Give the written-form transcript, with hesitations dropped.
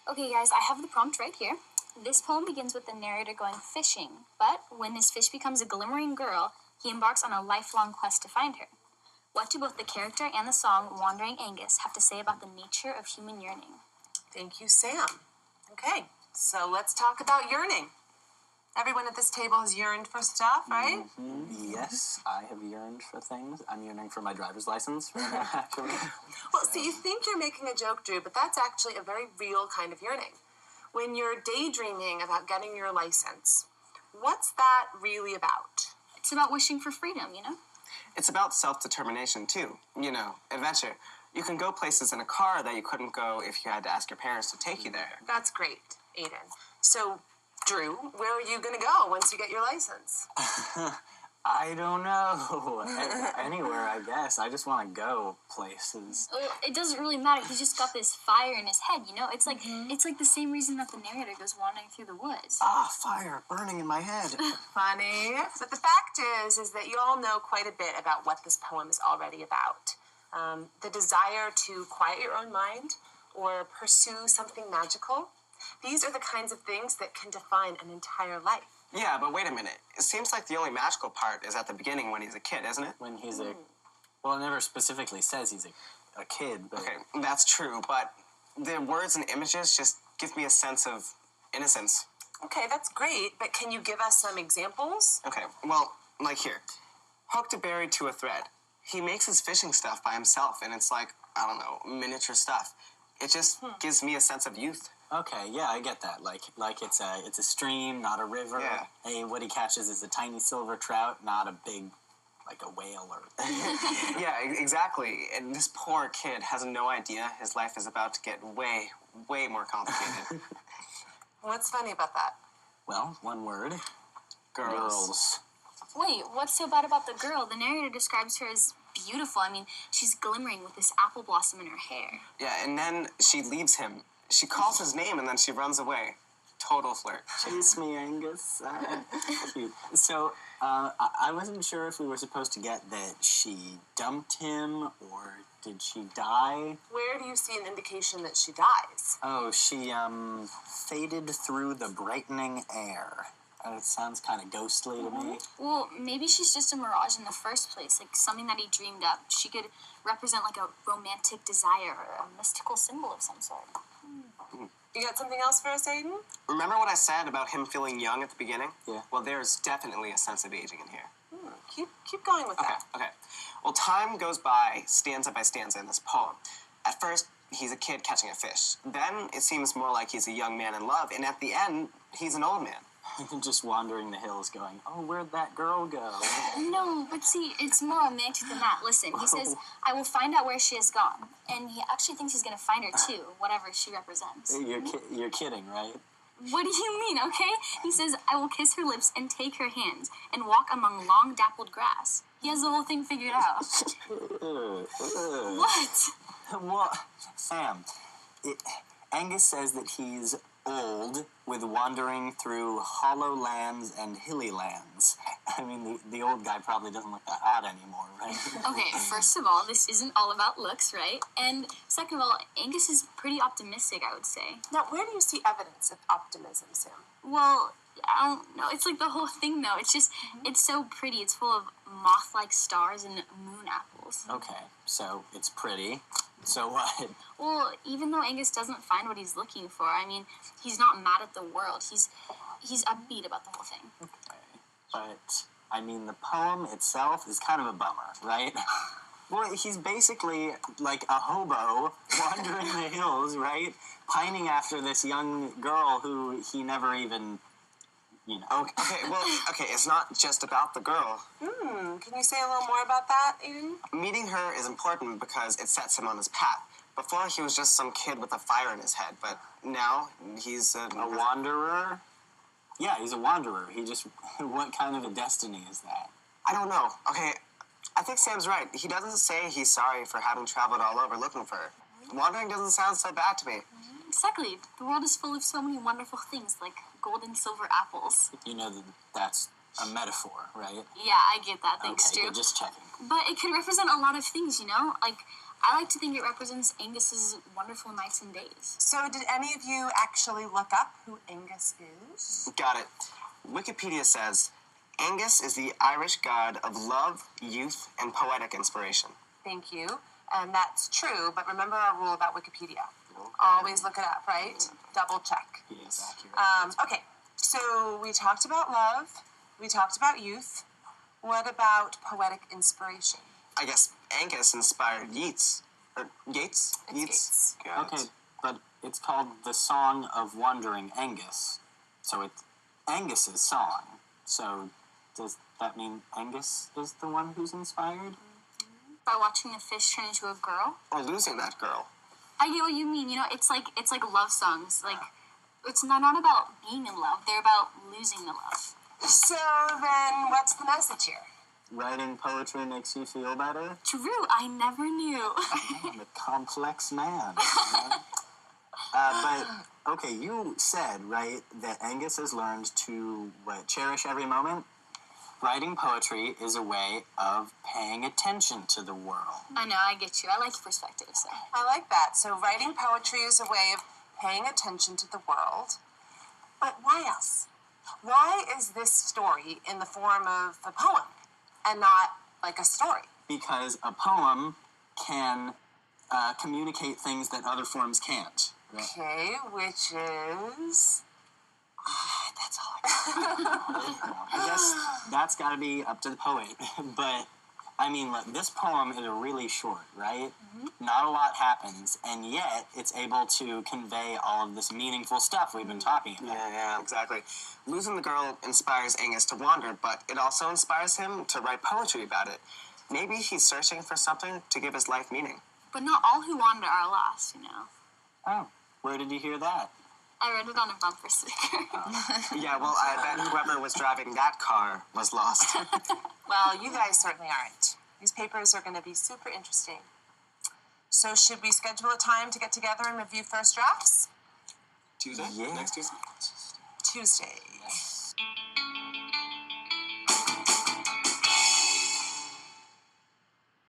Okay, guys, I have the prompt right here. This poem begins with the narrator going fishing, but when his fish becomes a glimmering girl, he embarks on a lifelong quest to find her. What do both the character and the song Wandering Aegnus have to say about the nature of human yearning? Thank you, Sam. Okay, so let's talk about yearning. Everyone at this table has yearned for stuff, right? Mm-hmm. Yes, I have yearned for things. I'm yearning for my driver's license right now, actually. Well, see, you think you're making a joke, Drew, but that's actually a very real kind of yearning. When you're daydreaming about getting your license, what's that really about? It's about wishing for freedom, you know? It's about self-determination, too. You know, adventure. You can go places in a car that you couldn't go if you had to ask your parents to take you there. That's great, Aiden. So, Drew, where are you going to go once you get your license? I don't know. Anywhere, I guess. I just want to go places. Well, it doesn't really matter. He's just got this fire in his head, you know? It's like it's like the same reason that the narrator goes wandering through the woods. Ah, fire burning in my head. Funny. But the fact is that you all know quite a bit about what this poem is already about. The desire to quiet your own mind or pursue something magical. These are the kinds of things that can define an entire life. Yeah, but wait a minute. It seems like the only magical part is at the beginning when he's a kid, isn't it? When he's well, it never specifically says he's a kid, but... Okay, that's true, but the words and images just give me a sense of innocence. Okay, that's great, but can you give us some examples? Okay, well, like here. Hooked a berry to a thread. He makes his fishing stuff by himself, and it's like, I don't know, miniature stuff. It just gives me a sense of youth. Okay, yeah, I get that. Like it's a stream, not a river. Yeah. Hey, what he catches is a tiny silver trout, not a big, like a whale or... Yeah, exactly. And this poor kid has no idea his life is about to get way, way more complicated. What's funny about that? Well, one word. Girls. Wait, what's so bad about the girl? The narrator describes her as beautiful. I mean, she's glimmering with this apple blossom in her hair. Yeah, and then she leaves him. She calls his name and then she runs away. Total flirt. Chase me, Angus. Cute. So, I wasn't sure if we were supposed to get that she dumped him or did she die? Where do you see an indication that she dies? Oh, she, faded through the brightening air. It sounds kind of ghostly to me. Well, maybe she's just a mirage in the first place, like something that he dreamed up. She could represent like a romantic desire or a mystical symbol of some sort. You got something else for us, Aiden? Remember what I said about him feeling young at the beginning? Yeah. Well, there's definitely a sense of aging in here. Keep going with that. Okay. Well, time goes by stanza in this poem. At first, he's a kid catching a fish. Then, it seems more like he's a young man in love. And at the end, he's an old man. Just wandering the hills going, oh, where'd that girl go? No, but see, it's more romantic than that. Listen, he says, I will find out where she has gone. And he actually thinks he's going to find her, too, whatever she represents. You're kidding, right? What do you mean, okay? He says, I will kiss her lips and take her hands and walk among long dappled grass. He has the whole thing figured out. What? Well, Sam, Angus says that he's old with wandering through hollow lands and hilly lands. I mean, the old guy probably doesn't look that hot anymore, right? Okay, first of all, this isn't all about looks, right? And second of all, Angus is pretty optimistic, I would say. Now, where do you see evidence of optimism, Sam? Well, I don't know. It's like the whole thing, though. It's just, it's so pretty. It's full of moth-like stars and moon apples. Okay, so it's pretty. So what? Well, even though Angus doesn't find what he's looking for, I mean, he's not mad at the world. He's upbeat about the whole thing. Okay, but, I mean, the poem itself is kind of a bummer, right? Well, he's basically like a hobo wandering the hills, right? Pining after this young girl who he never even... You know. Okay, it's not just about the girl. Can you say a little more about that, Aiden? Meeting her is important because it sets him on his path. Before, he was just some kid with a fire in his head, but now he's a wanderer? Yeah, he's a wanderer. He just... What kind of a destiny is that? I don't know. Okay, I think Sam's right. He doesn't say he's sorry for having traveled all over looking for her. Wandering doesn't sound so bad to me. Exactly. The world is full of so many wonderful things, like gold and silver apples. You know that's a metaphor, right? Yeah, I get that. Thanks, Okay, Stu. good, just checking. But it could represent a lot of things, you know? Like, I like to think it represents Angus's wonderful nights and days. So did any of you actually look up who Aegnus is? Got it. Wikipedia says, Aegnus is the Irish god of love, youth, and poetic inspiration. Thank you. And that's true, but remember our rule about Wikipedia. Always look it up, right? Double check. Yes, accurate. Okay, so we talked about love. We talked about youth. What about poetic inspiration? I guess Aegnus inspired Yeats. Or Yeats? It's Yeats. Got Okay, it. but it's called The Song of Wandering Aengus. So it's Angus's song. So does that mean Aegnus is the one who's inspired? By watching a fish turn into a girl. Or losing that girl. I get what you mean. You know, it's like love songs. Like, it's not about being in love. They're about losing the love. So then, what's the message here? Writing poetry makes you feel better? True, I never knew. I'm a complex man. You know? But, okay, you said, right, that Aegnus has learned to, cherish every moment? Writing poetry is a way of paying attention to the world. I know, I get you. I like your perspective, so. I like that. So writing poetry is a way of paying attention to the world. But why else? Why is this story in the form of a poem and not like a story? Because a poem can communicate things that other forms can't. Right? Okay, which is... that's all I guess that's got to be up to the poet. But, I mean, look, this poem is really short, right? Mm-hmm. Not a lot happens, and yet it's able to convey all of this meaningful stuff we've been talking about. Yeah, exactly. Losing the girl inspires Aegnus to wander, but it also inspires him to write poetry about it. Maybe he's searching for something to give his life meaning. But not all who wander are lost, you know. Oh, where did you hear that? I read it on a bumper sticker. Yeah, well, I bet whoever was driving that car was lost. Well, you guys certainly aren't. These papers are going to be super interesting. So should we schedule a time to get together and review first drafts? Tuesday? Yeah. Next Tuesday? Tuesday.